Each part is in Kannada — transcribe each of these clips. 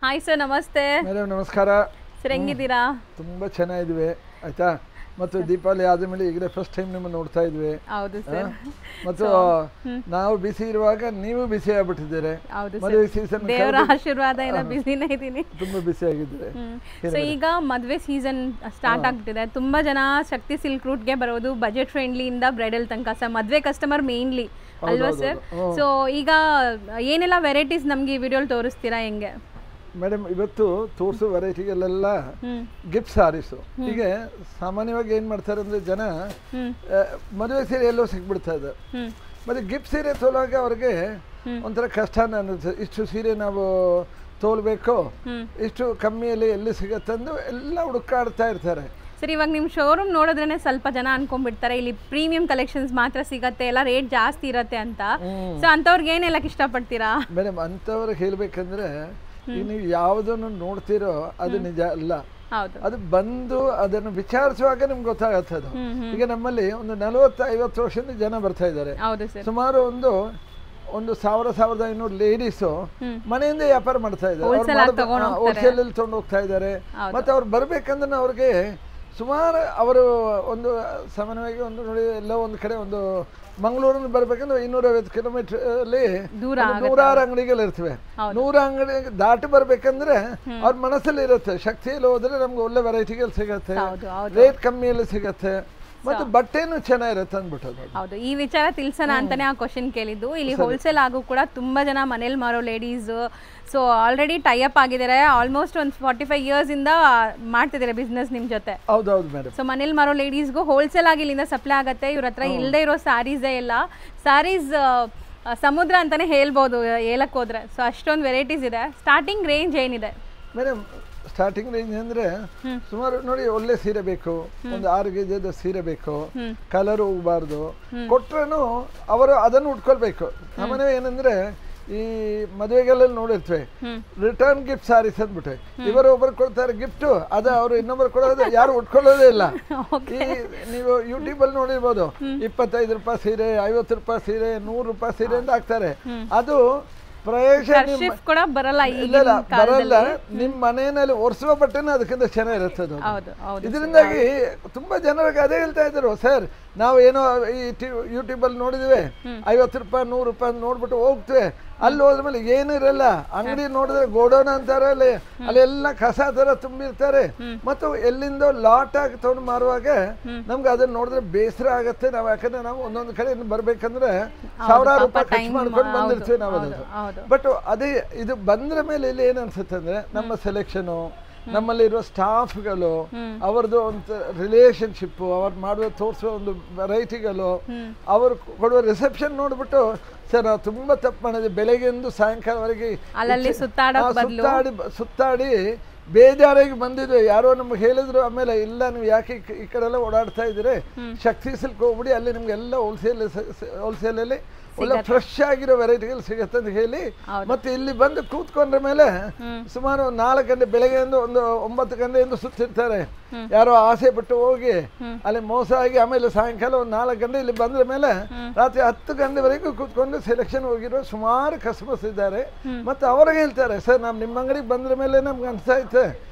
ಹಾಯ್ ಸರ್, ನಮಸ್ತೆ. ಮೇಡಮ್ ನಮಸ್ಕಾರ. ಸರ್, ಹೆಂಗಿದ್ದೀರಾ? ತುಂಬ ಚೆನ್ನಾಗಿದ್ವಿ, ಆಯ್ತಾ. ಮತ್ತು ದೀಪಾವಳಿ ಆದಮೇಲೆ ಈಗಲೇ ಫಸ್ಟ್ ಟೈಮ್ ನಿಮ್ಮನ್ನು ನೋಡ್ತಾ ಇದ್ವಿ. ಹೌದು ಸರ್. ಮತ್ತು ನಾವು ಬಿಸಿ ಇರುವಾಗ ನೀವು ಬಿಸಿ ಆಗ್ಬಿಟ್ಟಿದ್ದೀರಿ. ಮದುವೆ ಸೀಸನ್ ದೇವರ ಆಶೀರ್ವಾದ ಎಲ್ಲ ಬಿಸಿನೇ ಇದ್ದೀನಿ, ತುಂಬ ಬಿಸಿ ಆಗಿದ್ದೀರಿ. ಸೊ ಈಗ ಮದುವೆ ಸೀಸನ್ ಸ್ಟಾರ್ಟ್ ಆಗ್ಬಿಟ್ಟಿದೆ. ತುಂಬಾ ಜನ ಶಕ್ತಿ ಸಿಲ್ಕ್ ರೂಟ್ಗೆ ಬರೋದು ಬಜೆಟ್ ಫ್ರೆಂಡ್ಲಿ ಇಂದ ಬ್ರೈಡಲ್ ತನಕ. ಸರ್, ಮದುವೆ ಕಸ್ಟಮರ್ ಮೇನ್ಲಿ ಅಲ್ವಾ ಸರ್? ಸೊ ಈಗ ಏನೆಲ್ಲ ವೆರೈಟೀಸ್ ನಮ್ಗೆ ಈ ವಿಡಿಯೋಲಿ ತೋರಿಸ್ತೀರಾ? ಹೆಂಗೆ ಮೇಡಮ್, ಇವತ್ತು ತೋರಿಸೋ ವೆರೈಟಿಗಳೆಲ್ಲ ಗಿಫ್ಟ್ ಸಾರೀಸು. ಹೀಗೆ ಸಾಮಾನ್ಯವಾಗಿ ಏನು ಮಾಡ್ತಾರೆ ಅಂದರೆ ಜನ ಮದುವೆ ಸೀರೆ ಎಲ್ಲೋ ಸಿಕ್ಬಿಡ್ತಾ ಇದೆ. ಮತ್ತು ಗಿಫ್ಟ್ ಸೀರೆ ತೋಲಾಗ ಅವ್ರಿಗೆ ಒಂಥರ ಕಷ್ಟ ಅನ್ನಿಸುತ್ತೆ. ಇಷ್ಟು ಸೀರೆ ನಾವು ತೋಲ್ಬೇಕು, ಇಷ್ಟು ಕಮ್ಮಿಯಲ್ಲಿ ಎಲ್ಲಿ ಸಿಗತ್ತಂದು ಎಲ್ಲ ಹುಡುಕಾಡ್ತಾ ಇರ್ತಾರೆ. ಸರ್, ಇವಾಗ ನಿಮ್ಮ ಶೋರೂಮ್ ನೋಡಿದ್ರೇನೆ ಸ್ವಲ್ಪ ಜನ ಅನ್ಕೊಂಡ್ಬಿಡ್ತಾರೆ ಇಲ್ಲಿ ಪ್ರೀಮಿಯಂ ಕಲೆಕ್ಷನ್ಸ್ ಮಾತ್ರ ಸಿಗತ್ತೆ, ಎಲ್ಲ ರೇಟ್ ಜಾಸ್ತಿ ಇರತ್ತೆ ಅಂತ. ಸೊ ಅಂಥವ್ರಿಗೆ ಏನೆಲ್ಲ ಇಷ್ಟಪಡ್ತೀರಾ? ಮೇಡಮ್, ಅಂಥವ್ರಿಗೆ ಹೇಳ್ಬೇಕಂದ್ರೆ ಈಗ ನೀವು ಯಾವುದನ್ನು ನೋಡ್ತೀರೋ ಅದು ನಿಜ ಅಲ್ಲ. ಅದು ಬಂದು ಅದನ್ನು ವಿಚಾರಿಸುವಾಗ ನಿಮ್ಗೆ ಗೊತ್ತಾಗತ್ತೆ. ಅದು ಈಗ ನಮ್ಮಲ್ಲಿ ಒಂದು 40-50 ವರ್ಷದಿಂದ ಜನ ಬರ್ತಾ ಇದ್ದಾರೆ. ಸುಮಾರು ಒಂದು 1,000-1,500 ಲೇಡೀಸು ಮನೆಯಿಂದ ವ್ಯಾಪಾರ ಮಾಡ್ತಾ ಇದ್ದಾರೆ. ಹೋಲ್ಸೇಲ್ ಅಲ್ಲಿ ತಗೊಂಡು ಹೋಗ್ತಾ ಇದ್ದಾರೆ. ಮತ್ತೆ ಅವ್ರು ಬರ್ಬೇಕಂದ್ರೆ ಅವ್ರಿಗೆ ಸುಮಾರು ಅವರು ಒಂದು ಸಾಮಾನ್ಯವಾಗಿ ಒಂದು ನೋಡಿ ಎಲ್ಲೋ ಒಂದು ಕಡೆ ಒಂದು ಮಂಗಳೂರಿನ ಬರ್ಬೇಕಂದ್ರೆ 250 ಕಿಲೋಮೀಟರ್ ಅಲ್ಲಿ 100 ಅಂಗಡಿಗಳು ಇರ್ತವೆ. 100 ಅಂಗಡಿ ದಾಟಿ ಬರ್ಬೇಕಂದ್ರೆ ಅವ್ರ ಮನಸ್ಸಲ್ಲಿ ಇರುತ್ತೆ. ಶಕ್ತಿಯಲ್ಲಿ ಹೋದ್ರೆ ನಮ್ಗೆ ಒಳ್ಳೆ ವೆರೈಟಿಗಳು ಸಿಗತ್ತೆ, ರೇಟ್ ಕಮ್ಮಿಯಲ್ಲಿ ಸಿಗತ್ತೆ, ಮತ್ತೆ ಬಟ್ಟೆನೂ ಚೆನ್ನಾಗಿರುತ್ತೆ ಅಂದ್ಬಿಟ್ಟು. ಹೌದು, ಈ ವಿಚಾರ ತಿಳ್ಸೋಣ ಅಂತಾನೆ ಆ ಕ್ವಶನ್ ಕೇಳಿದ್ದು. ಇಲ್ಲಿ ಹೋಲ್ಸೇಲ್ ಆಗು ಕೂಡ ತುಂಬಾ ಜನ ಮನೇಲಿ ಮಾರೋ ladies so already tie up ಆಗಿದ್ದಾರೆ. ಆಲ್ಮೋಸ್ಟ್ ಒಂದು 45 years ಇಂದ ಮಾಡ್ತಿದ್ದಾರೆ ಬಿಸ್ನೆಸ್ ನಿಮ್ ಜೊತೆ. ಹೌದೌದು ಮೇಡಮ್. ಸೊ ಮನೇಲಿ ಮಾರೋ ಲೇಡೀಸ್ಗೂ ಹೋಲ್ಸೇಲ್ ಆಗಿ ಇಲ್ಲಿಂದ ಸಪ್ಲೈ ಆಗತ್ತೆ. ಇವ್ರ ಹತ್ರ ಇಲ್ಲದೆ ಇರೋ ಸ್ಯಾರೀಸೇ ಎಲ್ಲ. ಸ್ಯಾರೀಸ್ ಸಮುದ್ರ ಅಂತಾನೆ ಹೇಳ್ಬೋದು ಹೇಳಕ್ ಹೋದ್ರೆ. ಸೊ ಅಷ್ಟೊಂದು ವೆರೈಟೀಸ್ ಇದೆ. ಸ್ಟಾರ್ಟಿಂಗ್ ರೇಂಜ್ ಏನಿದೆ ಮೇಡಮ್? ಸ್ಟಾರ್ಟಿಂಗ್ ರೇಂಜ್ ಅಂದ್ರೆ ಸುಮಾರು ನೋಡಿ, ಒಳ್ಳೆ ಸೀರೆ ಬೇಕು, ಒಂದು 6 ಗಜದ ಸೀರೆ ಬೇಕು, ಕಲರ್ ಹೋಗಬಾರ್ದು, ಕೊಟ್ರೂ ಅವರು ಅದನ್ನು ಉಟ್ಕೊಳ್ಬೇಕು. ಸಾಮಾನ್ಯ ಏನಂದ್ರೆ ಈ ಮದುವೆಗಳಲ್ಲಿ ನೋಡಿರ್ತೇವೆ ರಿಟರ್ನ್ ಗಿಫ್ಟ್ ಸಾರೀಸ್ ಅಂದ್ಬಿಟ್ಟೆ. ಇವರು ಒಬ್ಬರು ಕೊಡ್ತಾರೆ ಗಿಫ್ಟ್, ಅದ ಅವರು ಇನ್ನೊಬ್ಬರು ಕೊಡೋದು, ಯಾರು ಉಟ್ಕೊಳ್ಳೋದೇ ಇಲ್ಲ. ಈ ನೀವು ಯೂಟ್ಯೂಬ್ ಅಲ್ಲಿ ನೋಡಿರ್ಬೋದು, 25 ರೂಪಾಯಿ ಸೀರೆ, 50 ರೂಪಾಯಿ ಸೀರೆ, 100 ರೂಪಾಯಿ ಸೀರೆ ಅಂತ ಹಾಕ್ತಾರೆ. ಅದು ಬರಲ್ಲ. ನಿಮ್ ಮನೆಯಲ್ಲಿ ಒರೆಸುವ ಬಟ್ಟೆನ ಅದಕ್ಕಿಂತ ಚೆನ್ನಾಗಿರುತ್ತದೆ. ಇದರಿಂದಾಗಿ ತುಂಬಾ ಜನರಿಗೆ ಅದೇ ಹೇಳ್ತಾ ಇದ್ರು, ಸರ್ ನಾವೇನೋ ಈ ಯೂಟ್ಯೂಬ್ ಅಲ್ಲಿ ನೋಡಿದ್ವಿ 50 ರೂಪಾಯಿ 100 ರೂಪಾಯಿ ನೋಡ್ಬಿಟ್ಟು ಹೋಗ್ತೇವೆ, ಅಲ್ಲಿ ಹೋದ್ಮೇಲೆ ಏನು ಇರಲ್ಲ. ಅಂಗಡಿ ನೋಡಿದ್ರೆ ಗೋಡೌನ್ ಅಂತಾರೆ, ಅಲ್ಲೆಲ್ಲ ಕಸ ತರ ತುಂಬಿರ್ತಾರೆ. ಮತ್ತು ಎಲ್ಲಿಂದ ಲಾಟ್ ಆಗಿ ತಗೊಂಡು ಮಾರುವಾಗ ನಮ್ಗೆ ಅದನ್ನ ನೋಡಿದ್ರೆ ಬೇಸರ ಆಗತ್ತೆ. ನಾವು ಯಾಕಂದ್ರೆ ನಾವು ಒಂದೊಂದು ಕಡೆ ಬರ್ಬೇಕಂದ್ರೆ 1000 ರೂಪಾಯಿ ಖರ್ಚು ಮಾಡ್ಕೊಂಡು ಬಂದಿರ್ತೀವಿ ನಾವು. ಅದು ಬಟ್ ಅದೇ ಇದು ಬಂದ್ರ ಮೇಲೆ ಇಲ್ಲಿ ಏನ್ ಅನ್ಸುತ್ತೆ ಅಂದ್ರೆ ನಮ್ಮ ಸೆಲೆಕ್ಷನು, ನಮ್ಮಲ್ಲಿರುವ ಸ್ಟಾಫ್ಗಳು, ಅವರದ್ದು ಒಂದು ರಿಲೇಶನ್ಶಿಪ್, ಅವ್ರು ಮಾಡುವ ತೋರಿಸುವ ಒಂದು ವೆರೈಟಿಗಳು, ಅವರು ಕೊಡುವ ರಿಸೆಪ್ಷನ್ ನೋಡ್ಬಿಟ್ಟು ಸರ್ ನಾವು ತುಂಬಾ ತಪ್ಪು ಮಾಡಿದ್ವಿ, ಬೆಳಗ್ಗೆಂದು ಸಾಯಂಕಾಲವರೆಗೆ ಸುತ್ತಾಡಿ ಬೇಜಾರಾಗಿ ಬಂದಿದ್ವಿ. ಯಾರೋ ನಮ್ಗೆ ಹೇಳಿದ್ರು, ಆಮೇಲೆ ಇಲ್ಲ ನೀವು ಯಾಕೆ ಈ ಕಡೆ ಎಲ್ಲ ಓಡಾಡ್ತಾ ಇದ್ದೀರಿ, ಶಕ್ತಿ ಸಿಲ್ಕ್ ಹೋಗ್ಬಿಡಿ, ಅಲ್ಲಿ ನಿಮ್ಗೆಲ್ಲ ಹೋಲ್ಸೇಲಲ್ಲಿ ಒಳ್ಳೆ ಫ್ರೆಶ್ ಆಗಿರೋ ವೆರೈಟಿಗಳು ಸಿಗತ್ತೆ ಅಂತ ಹೇಳಿ ಮತ್ತೆ ಇಲ್ಲಿ ಬಂದು ಕೂತ್ಕೊಂಡ್ರ ಮೇಲೆ ಸುಮಾರು 4 ಗಂಟೆ ಬೆಳಗ್ಗೆಯಿಂದ ಒಂದು 9 ಗಂಟೆಯಿಂದ ಸುತ್ತಿರ್ತಾರೆ. ಯಾರೋ ಆಸೆ ಬಿಟ್ಟು ಹೋಗಿ ಅಲ್ಲಿ ಮೋಸ ಆಗಿ ಆಮೇಲೆ ಸಾಯಂಕಾಲ ಒಂದು 4 ಗಂಟೆ ಇಲ್ಲಿ ಬಂದ್ರ ಮೇಲೆ ರಾತ್ರಿ 10 ಗಂಟೆವರೆಗೂ ಕೂತ್ಕೊಂಡು ಸೆಲೆಕ್ಷನ್ ಹೋಗಿರೋ ಸುಮಾರು ಕಸ್ಟಮರ್ಸ್ ಇದ್ದಾರೆ. ಮತ್ತೆ ಅವ್ರಿಗೆ ಹೇಳ್ತಾರೆ, ಸರ್ ನಾವು ನಿಮ್ಮ ಅಂಗಡಿಗೆ ಬಂದ್ರ ಮೇಲೆ ನಮ್ಗೆ ಅನ್ಸ್ತಾ ಐತೆ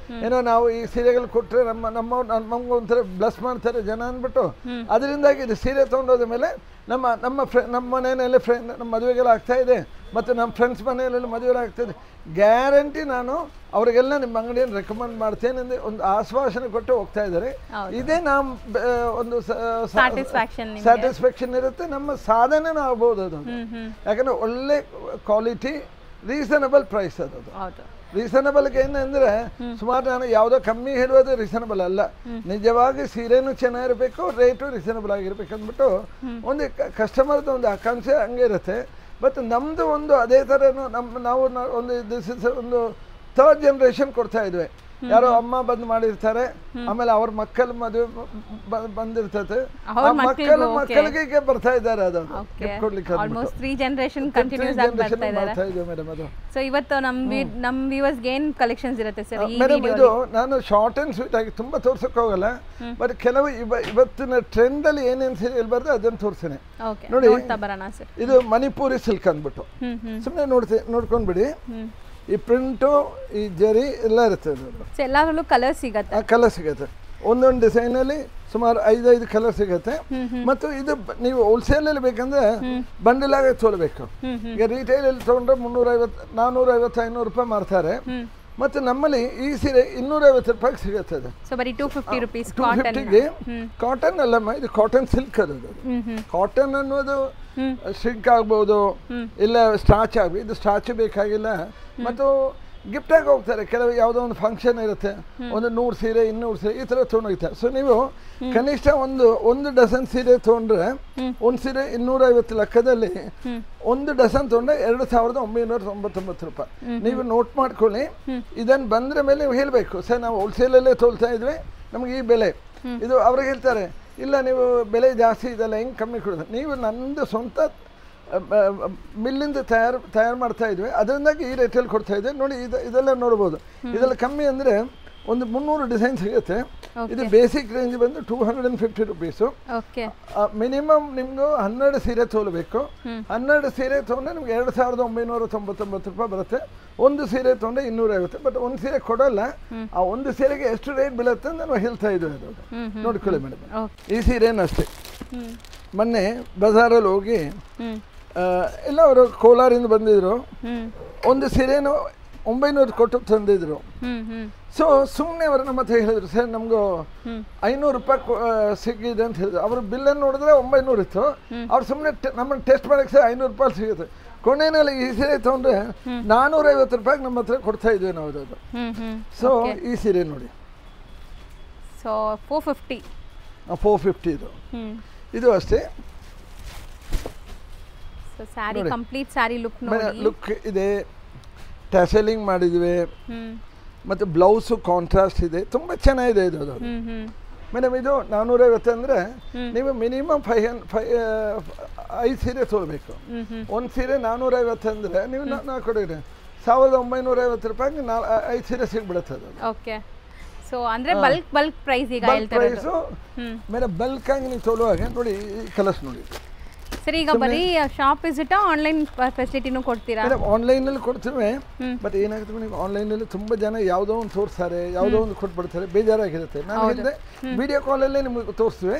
ಏನೋ ನಾವು ಈ ಸೀರೆಗಳು ಕೊಟ್ಟರೆ ನಮ್ಗೆ ಒಂಥರ ಬ್ಲಸ್ ಮಾಡ್ತಾರೆ ಜನ ಅಂದ್ಬಿಟ್ಟು. ಅದರಿಂದಾಗಿ ಇದು ಸೀರೆ ತೊಗೊಂಡೋದ ಮೇಲೆ ನಮ್ಮ ಮನೆಯಲ್ಲಿ ನಮ್ಮ ಮದುವೆಗೆಲ್ಲ ಆಗ್ತಾ ಇದೆ, ಮತ್ತು ನಮ್ಮ ಫ್ರೆಂಡ್ಸ್ ಮನೆಯಲ್ಲೆಲ್ಲ ಮದುವೆ ಆಗ್ತಾ ಇದೆ, ಗ್ಯಾರಂಟಿ ನಾನು ಅವರಿಗೆಲ್ಲ ನಿಮ್ಮ ಅಂಗಡಿಯನ್ನು ರೆಕಮೆಂಡ್ ಮಾಡ್ತೇನೆ ಅಂದರೆ ಒಂದು ಆಶ್ವಾಸನೆ ಕೊಟ್ಟು ಹೋಗ್ತಾ ಇದ್ದಾರೆ. ಇದೇ ನಮ್ಮ ಒಂದು ಸ್ಯಾಟಿಸ್ಫ್ಯಾಕ್ಷನ್ ಇರುತ್ತೆ, ನಮ್ಮ ಸಾಧನೆನೂ ಆಗ್ಬೋದು ಅದು. ಯಾಕಂದ್ರೆ ಒಳ್ಳೆ ಕ್ವಾಲಿಟಿ, ರೀಸನಬಲ್ ಪ್ರೈಸ್ ಅದು. ರೀಸನಬಲ್ಗೆ ಏನಂದ್ರೆ ಸುಮಾರು ನಾನು ಯಾವುದೋ ಕಮ್ಮಿ ಹೇಳುವುದು ರೀಸನಬಲ್ ಅಲ್ಲ. ನಿಜವಾಗಿ ಸೀರೆನೂ ಚೆನ್ನಾಗಿರ್ಬೇಕು, ರೇಟು ರೀಸನಬಲ್ ಆಗಿರ್ಬೇಕು ಅಂದ್ಬಿಟ್ಟು ಒಂದು ಕಸ್ಟಮರ್ದು ಒಂದು ಆಕಾಂಕ್ಷೆ ಹಂಗೆ ಇರುತ್ತೆ. ಮತ್ತು ನಮ್ಮದು ಒಂದು ಅದೇ ಥರ ನಾವು ಒಂದು ಒಂದು 3rd ಜನರೇಷನ್ ಕೊಡ್ತಾ ಇದ್ವಿ. ಯಾರೋ ಅಮ್ಮ ಬಂದು ಮಾಡಿರ್ತಾರೆ, ಆಮೇಲೆ ಅವ್ರ ಮಕ್ಕಳು ಮದುವೆ ಬಂದಿರ್ತದೆ, ಮಕ್ಕಳಿಗೆ ಬರ್ತಾ ಇದ್ದಾರೆ. ಅದು ಕೊಡ್ಲಿಕ್ಕೆ ಆಲ್ಮೋಸ್ಟ್ 3 ಜನರೇಷನ್ ಕಂಟಿನ್ಯೂಸ್ ಆಗಿ ಬರ್ತಾ ಇದ್ದಾರೆ ಮೇಡಮ್. ಅದು ಸೊ ಇವತ್ತು ನಮ್ಮ ವ್ಯೂವರ್ಸ್ ಗೆ ಏನು ಕಲೆಕ್ಷನ್ಸ್ ಇರುತ್ತೆ ಸರ್ ಈ ಮೇಡಮ್? ಇದು ನಾನು ಶಾರ್ಟ್ ಅಂಡ್ ಸ್ವೀಟ್ ಆಗಿ ತುಂಬಾ ತೋರ್ಸಕ್ಕೆ ಹೋಗಲ್ಲ, ಬಟ್ ಕೆಲವು ಇವತ್ತಿನ ಟ್ರೆಂಡ್ ಅಲ್ಲಿ ಏನೇನು ಸೀರಿಯಲ್ ಬರ್ತದೆ ಅದನ್ನು ತೋರಿಸ್ತೇನೆ ನೋಡಿ. ಇದು ಮಣಿಪುರಿ ಸಿಲ್ಕ್ ಅಂದ್ಬಿಟ್ಟು ಸುಮ್ಮನೆ ನೋಡ್ಕೊಂಡ್ಬಿಡಿ. ಈ ಪ್ರಿಂಟು ಈ ಜರಿ ಎಲ್ಲ ಇರುತ್ತೆ ಎಲ್ಲದರಲ್ಲೂ ಕಲರ್ ಸಿಗುತ್ತೆ. ಕಲರ್ ಸಿಗುತ್ತೆ. ಒಂದೊಂದು ಡಿಸೈನಲ್ಲಿ ಸುಮಾರು 5 ಕಲರ್ ಸಿಗುತ್ತೆ. ಮತ್ತು ಇದು ನೀವು ಹೋಲ್ಸೇಲಲ್ಲಿ ಬೇಕಂದ್ರೆ ಬಂಡಲಾಗೆ ತೊಗೊಳ್ಬೇಕು. ಈಗ ರಿಟೇಲಲ್ಲಿ ತೊಗೊಂಡ್ರೆ 350, 450, 500 ರೂಪಾಯಿ ಮಾರ್ತಾರೆ. ಮತ್ತು ನಮ್ಮಲ್ಲಿ ಈ ಸೀರೆ 250 ರೂಪಾಯಿಗೆ ಸಿಗುತ್ತೆ. ಅದು ಸೊ ಬರೀ 250 ರೂಪೀಸ್ 250ಗೆ. ಕಾಟನ್ ಅಲ್ಲಮ್ಮ, ಇದು ಕಾಟನ್ ಸಿಲ್ಕ್ ಅದು. ಕಾಟನ್ ಅನ್ನೋದು ಶ್ರಿಂಕ್ ಆಗ್ಬೋದು, ಇಲ್ಲ ಸ್ಟಾರ್ಚ್ ಆಗ್ಬೋದು. ಇದು ಸ್ಟಾರ್ಚ್ ಬೇಕಾಗಿಲ್ಲ. ಮತ್ತು ಗಿಫ್ಟಾಗಿ ಹೋಗ್ತಾರೆ. ಕೆಲವು ಯಾವುದೋ ಒಂದು ಫಂಕ್ಷನ್ ಇರುತ್ತೆ, ಒಂದು 100 ಸೀರೆ 200 ಸೀರೆ ಈ ಥರ ತೊಗೊಂಡೋಗ್ತಾರೆ. ಸೊ ನೀವು ಕನಿಷ್ಠ ಒಂದು ಡಜನ್ ಸೀರೆ ತೊಗೊಂಡ್ರೆ, ಒಂದು ಸೀರೆ 250 ಲೆಕ್ಕದಲ್ಲಿ 1 ಡಜನ್ ತೊಗೊಂಡ್ರೆ 2999 ರೂಪಾಯಿ. ನೀವು ನೋಟ್ ಮಾಡ್ಕೊಳ್ಳಿ. ಇದನ್ನು ಬಂದ್ರ ಮೇಲೆ ನೀವು ಹೇಳಬೇಕು, ಸರ್ ನಾವು ಹೋಲ್ಸೇಲಲ್ಲೇ ತೊಗೊಳ್ತಾ ಇದ್ವಿ, ನಮಗೆ ಈ ಬೆಲೆ. ಇದು ಅವ್ರಿಗೆ ಹೇಳ್ತಾರೆ, ಇಲ್ಲ ನೀವು ಬೆಲೆ ಜಾಸ್ತಿ ಇದೆಲ್ಲ ಹೆಂಗೆ ಕಮ್ಮಿ ಕೊಡೋದು. ನೀವು ನನ್ನದು ಸ್ವಂತ ಮಿಲ್ಲಿಂದ ತಯಾರು ಮಾಡ್ತಾ ಇದ್ವಿ, ಅದರಿಂದಾಗಿ ಈ ರೇಟಲ್ಲಿ ಕೊಡ್ತಾ ಇದ್ವಿ. ನೋಡಿ ಇದೆಲ್ಲ ನೋಡ್ಬೋದು. ಇದೆಲ್ಲ ಕಮ್ಮಿ ಅಂದರೆ ಒಂದು 300 ಡಿಸೈನ್ ಸಿಗುತ್ತೆ. ಇದು ಬೇಸಿಕ್ ರೇಂಜ್ ಬಂದು 250 ರೂಪೀಸು. ಮಿನಿಮಮ್ ನಿಮ್ಗೆ 12 ಸೀರೆ ತೊಗೊಳ್ಬೇಕು. 12 ಸೀರೆ ತೊಗೊಂಡ್ರೆ ನಿಮ್ಗೆ 2999 ರೂಪಾಯಿ ಬರುತ್ತೆ. ಒಂದು ಸೀರೆ ತೊಗೊಂಡ್ರೆ 250. ಬಟ್ ಒಂದು ಸೀರೆ ಕೊಡೋಲ್ಲ. ಆ ಒಂದು ಸೀರೆಗೆ ಎಷ್ಟು ರೇಟ್ ಬೀಳುತ್ತೆ ಅಂತ ನಾವು ಹೇಳ್ತಾ ಇದ್ವಿ. ಅದು ನೋಡ್ಕೊಳ್ಳಿ ಮೇಡಮ್. ಈ ಸೀರೆನೂ ಅಷ್ಟೇ. ಮೊನ್ನೆ ಬಜಾರಲ್ಲಿ ಹೋಗಿ ಎಲ್ಲ ಅವರು ಕೋಲಾರಿಂದ ಬಂದಿದ್ರು. ಒಂದು ಸೀರೆನೂ 900 ಕೊಟ್ಟು ತಂದಿದ್ರು. ಸೊ ಸುಮ್ಮನೆ ಅವರು ನಮ್ಮ ಹತ್ರ ಹೇಳಿದ್ರು, ಸರ್ ನಮಗೂ 500 ರೂಪಾಯಿ ಸಿಕ್ಕಿದೆ ಅಂತ ಹೇಳಿದ್ರು. ಅವರು ಬಿಲ್ಲನ್ನು ನೋಡಿದ್ರೆ 900 ಇತ್ತು. ಅವ್ರು ಸುಮ್ಮನೆ ನಮ್ಮನ್ನು ಟೆಸ್ಟ್ ಮಾಡೋಕ್ಕೆ ಸರ್ 500 ರೂಪಾಯಿ ಸಿಗುತ್ತೆ. ಕೊನೆಯಲ್ಲಿ ಈ ಸೀರೆ ತೊಗೊಂಡ್ರೆ 450 ರೂಪಾಯಿಗೆ ನಮ್ಮ ಹತ್ರ ಕೊಡ್ತಾ ಇದ್ವಿ ನಾವು ಅದು. ಸೊ ಈ ಸೀರೆ ನೋಡಿ, ಸೊ 450 ಇದು ಅಷ್ಟೇ. ಸ್ಯಾರಿ ಕಂಪ್ಲೀಟ್ ಸ್ಯಾರಿ ಲುಕ್ ಇದೆ. ಟ್ಯಾಸಲಿಂಗ್ ಮಾಡಿದ್ವಿ ಮತ್ತು ಬ್ಲೌಸು ಕಾಂಟ್ರಾಸ್ಟ್ ಇದೆ. ತುಂಬ ಚೆನ್ನಾಗಿದೆ ಇದು. ಅದು ಮೇಡಮ್ ಇದು 450 ಅಂದರೆ ನೀವು ಮಿನಿಮಮ್ 5 ಸೀರೆ ತೊಗೊಳ್ಬೇಕು. ಒಂದು ಸೀರೆ 450 ಅಂದರೆ ನೀವು ನಾನು ಕೊಡಿರಿ 1950 ರೂಪಾಯಿಗೆ 5 ಸೀರೆ ಸಿಗ್ಬಿಡುತ್ತೆ ಅದು. ಓಕೆ. ಸೊ ಅಂದರೆ ಬಲ್ಕ್ ಪ್ರೈಸ್ ಈಗ ಹೇಳ್ತಾರೆ. ಪ್ರೈಸು ಮೇಡಮ್ ಬಲ್ಕ್ ಆಗಿ ನೀವು ತೊಗೊಳ್ಳುವಾಗ ನೋಡಿ ಈ ಕಲರ್ಸ್ ನೋಡಿ. ಸರಿ, ಈಗ ಬರೀ ಶಾಪ್ ವಿಸಿಟ್ ಆನ್ಲೈನ್ ಫೆಸಿಲಿಟಿನೂ ಕೊಡ್ತೀರಾ? ಆನ್ಲೈನಲ್ಲಿ ಕೊಡ್ತೀವಿ. ಬಟ್ ಏನಾಗುತ್ತೆ ನೀವು ಆನ್ಲೈನಲ್ಲಿ ತುಂಬ ಜನ ಯಾವುದೋ ಒಂದು ತೋರಿಸ್ತಾರೆ, ಯಾವುದೋ ಒಂದು ಕೊಟ್ಬಿಡ್ತಾರೆ, ಬೇಜಾರಾಗಿರುತ್ತೆ. ನಾನು ಹೇಳಿದೆ ವಿಡಿಯೋ ಕಾಲಲ್ಲೇ ನಿಮಗೆ ತೋರಿಸ್ತೀವಿ.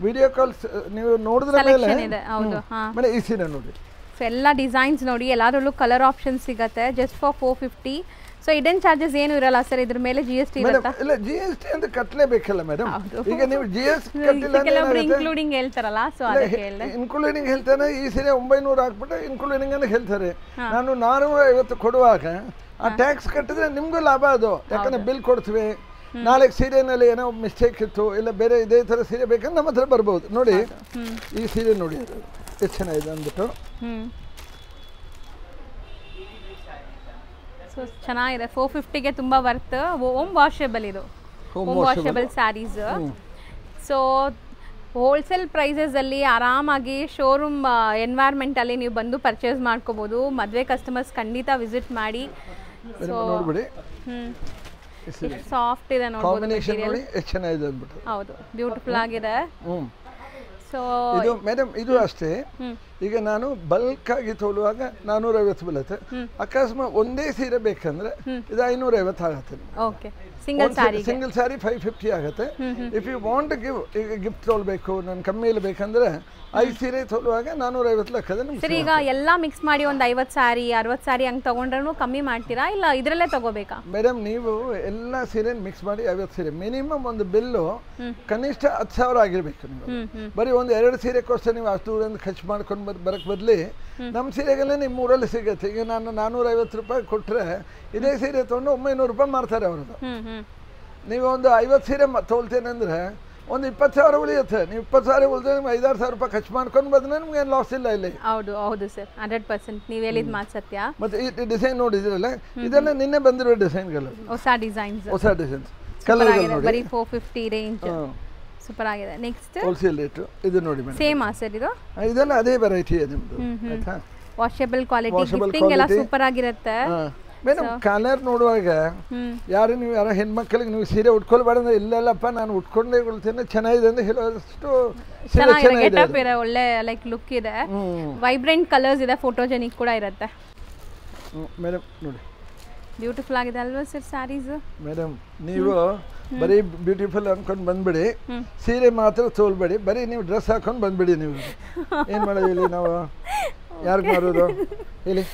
ವಿಡಿಯೋ ಕಾಲ್ ನೀವು ನೋಡಿದ್ರೆ ಮೇಲೆ ಮೇಡಮ್ ಈ ಸೀರೆ ನೋಡಿ. ಸೊ ಎಲ್ಲ ಡಿಸೈನ್ಸ್ ನೋಡಿ, ಎಲ್ಲದರಲ್ಲೂ ಕಲರ್ ಆಪ್ಷನ್ ಸಿಗುತ್ತೆ ಜಸ್ಟ್ ಫಾರ್ 450. ಸೊ ಇಡನ್ ಚಾರ್ಜಸ್ ಏನು ಇರಲ್ಲ ಸರ್ ಇದ್ರ ಮೇಲೆ? GST ಇರುತ್ತಾ? ಇಲ್ಲ, GST ಅಂತ ಕಟ್ಟಲೇಬೇಕಲ್ಲ ಮೇಡಮ್. ಈಗ ನೀವು GST ಕಟ್ಟಿಲ್ಲ ಇನ್ಕ್ಲೂಡಿಂಗ್ ಹೇಳ್ತಾರಲ್ಲ, ಸೊ ಅದಕ್ಕೆ ಹೇಳಿದೆ. ಇನ್ಕ್ಲೂಡಿಂಗ್ ಹೇಳ್ತಾನೆ ಈ ಸೀರೆ 900 ಹಾಕ್ಬಿಟ್ಟು ಇನ್ಕ್ಲೂಡಿಂಗ್ ಅಂತ ಹೇಳ್ತಾರೆ. ನಾನು 450 ಕೊಡುವಾಗ ಆ ಟ್ಯಾಕ್ಸ್ ಕಟ್ಟಿದ್ರೆ ನಿಮಗೂ ಲಾಭ ಅದು. ಯಾಕಂದ್ರೆ ಬಿಲ್ ಕೊಡ್ತೀವಿ. ನಾಳೆ ಸೀರೆನಲ್ಲಿ ಏನೋ ಮಿಸ್ಟೇಕ್ ಇತ್ತು, ಇಲ್ಲ ಬೇರೆ ಇದೇ ಥರ ಸೀರೆ ಬೇಕಂದ್ರೆ ನಮ್ಮ ಹತ್ರ ಬರ್ಬೋದು. ನೋಡಿ ಈ ಸೀರೆ ನೋಡಿ ಎಷ್ಟು ಚೆನ್ನಾಗಿದೆ ಅಂದ್ಬಿಟ್ಟು. ಸೊ ಚೆನ್ನಾಗಿದೆ. 450ಗೆ ತುಂಬ ವರ್ತ್. ಹೋಮ್ ವಾಷೇಬಲ್ ಇದು, home washable saris. So wholesale ಪ್ರೈಸಸಲ್ಲಿ ಆರಾಮಾಗಿ ಶೋರೂಮ್ ಎನ್ವೈರ್ಮೆಂಟಲ್ಲಿ ನೀವು ಬಂದು ಪರ್ಚೇಸ್ ಮಾಡ್ಕೋಬೋದು. ಮದುವೆ ಕಸ್ಟಮರ್ಸ್ ಖಂಡಿತ ವಿಸಿಟ್ ಮಾಡಿ. ಸೊ ಸಾಫ್ಟ್ ಇದೆ ನೋಡ್ಬೋದು. ಹೌದು, ಬ್ಯೂಟಿಫುಲ್ ಆಗಿದೆ. ಸೊ ಇದು ಮೇಡಮ್ ಇದು ಅಷ್ಟೇ. ಈಗ ನಾನು ಬಲ್ಕ್ ಆಗಿ ತೊಗೊಳ್ಳುವಾಗ 450 ಬೀಳುತ್ತೆ. ಅಕಸ್ಮಾತ್ ಒಂದೇ ಸೀರೆ ಬೇಕಂದ್ರೆ ಇದು 550 ಆಗುತ್ತೆ. ಓಕೆ. ಸಿಂಗಲ್ ಸ್ಯಾರಿ 550 ಆಗುತ್ತೆ. ಇಫ್ ಯು ವಾಂಟ್ ಗಿವ್, ಈಗ ಗಿಫ್ಟ್ ತೊಗೊಳ್ಬೇಕು, ನಾನು ಕಮ್ಮಿಯಲ್ಲಿ ಬೇಕಂದ್ರೆ 5 ಸೀರೆ ತೊಗೊಳ್ಳುವಾಗ 450 ಲೆಕ್ಕದ. ಸರಿ, ಈಗ ಎಲ್ಲ ಮಿಕ್ಸ್ ಮಾಡಿ ಒಂದು 50 ಸ್ಯಾರಿ 60 ಸ್ಯಾರಿ ಹಂಗೆ ತೊಗೊಂಡ್ರೂ ಕಮ್ಮಿ ಮಾಡ್ತೀರಾ, ಇಲ್ಲ ಇದರಲ್ಲೇ ತಗೋಬೇಕಾ? ಮೇಡಮ್ ನೀವು ಎಲ್ಲ ಸೀರೆ ಮಿಕ್ಸ್ ಮಾಡಿ 50 ಸೀರೆ ಮಿನಿಮಮ್ ಒಂದು ಬಿಲ್ಲು ಕನಿಷ್ಠ 10,000 ಆಗಿರ್ಬೇಕು. ನೀವು ಬರೀ ಒಂದು 2 ಸೀರೆಗೋಸ್ಕರ ನೀವು ಅಷ್ಟು ದೂರದಿಂದ ಖರ್ಚು ಮಾಡ್ಕೊಂಡು ಬರಕ್ಕೆ ಬದಲಿ ನಮ್ಮ ಸೀರೆಗೆಲ್ಲ ನಿಮ್ಮ ಊರಲ್ಲಿ ಸಿಗುತ್ತೆ. ಈಗ ನಾನು 450 ರೂಪಾಯಿ ಕೊಟ್ಟರೆ ಇದೇ ಸೀರೆ ತೊಗೊಂಡು 900 ರೂಪಾಯಿ ಮಾರ್ತಾರೆ ಅವ್ರದ್ದು. ನೀವು ಒಂದು 50 ಸೀರೆ ತೊಗೊಳ್ತೇನೆ ಅಂದರೆ ಒಂದು 20,000 ಉಳಿಯುತ್ತೆ. ನೀವು 20,000 ಉಳಿದ್ರೆ ನಿಮ್ಗೆ 5,000 ರೂಪಾಯಿ ಖರ್ಚು ಮಾಡ್ಕೊಂಡು ಬಂದ್ರೆ ನಿಮ್ಗೆ ಏನು ಲಾಸ್ ಇಲ್ಲ ಇಲ್ಲಿ. ಹೌದು ಹೌದು ಸರ್, 100% ನೀವು ಹೇಳಿದ ಮಾತು ಸತ್ಯ. ಮತ್ತೆ ಈ ಡಿಸೈನ್ ನೋಡಿದ್ರಲ್ಲ, ಇದೆಲ್ಲ ನಿನ್ನೆ ಬಂದಿರೋ ಡಿಸೈನ್ಗಳು, ಹೊಸ ಡಿಸೈನ್ಸ್ ಕಲರ್ ಬರೀ 450 ರೇಂಜ್. ಸೂಪರ್ ಆಗಿದೆ. ನೆಕ್ಸ್ಟ್ ಹೋಲ್ಸೇಲ್ ರೇಟ್ ಇದು ನೋಡಿ ಮೇಡಮ್. ಸೇಮ್ ಆ ಸರ್ ಇದು? ಇದೆಲ್ಲ ಅದೇ ವೆರೈಟಿ ಇದೆ ನಿಮ್ಮದು. ಆಯ್ತಾ? ವಾಷಬಲ್ ಕ್ವಾಲಿಟಿ, ಗಿಫ್ಟಿಂಗ್ ಎಲ್ಲ ಸೂಪರ್ ಆಗಿರುತ್ತೆ ಮೇಡಮ್. ಕಲರ್ ನೋಡುವಾಗ ನೀವು ಯಾರೋ ಹೆಣ್ಮಕ್ಳಿಗೆ ನೀವು ಸೀರೆ ಉಟ್ಕೊಳ್ಬೇಡ ಅಂದ್ರೆ ಇಲ್ಲಲ್ಲಪ್ಪ ನಾನು ಉಟ್ಕೊಂಡೇ ಉಳ್ತೇನೆ ಚೆನ್ನಾಗಿದೆ ಅಂತ ಹೇಳೋಷ್ಟು ಚೆನ್ನಾಗಿದೆ. ಒಳ್ಳೆ ಲೈಕ್ ಲುಕ್ ಇದೆ, ವೈಬ್ರೆಂಟ್ ಕಲರ್ಸ್ ಇದೆ, ಫೋಟೋಜೆನಿಕ್ ಕೂಡ ಇರುತ್ತೆ ಮೇಡಮ್. ನೋಡಿ ಬ್ಯೂಟಿಫುಲ್ ಆಗಿದೆ ಅಲ್ವಾ ಸರ್ ಸ್ಯಾರೀಸ್? ಮೇಡಮ್ ನೀವು ಬರೀ ಬ್ಯೂಟಿಫುಲ್ ಅನ್ಕೊಂಡು ಬಂದ್ಬಿಡಿ, ಸೀರೆ ಮಾತ್ರ ತೋಲ್ಬೇಡಿ, ಬರೀ ನೀವು ಡ್ರೆಸ್ ಹಾಕೊಂಡು ಬಂದ್ಬಿಡಿ. ನೀವು ಏನು ಮಾಡೋದು ಇಲ್ಲಿ ನಾವು? ಯಾರಿಗೆ ಮಾರೋದು ಹೇಳಿ?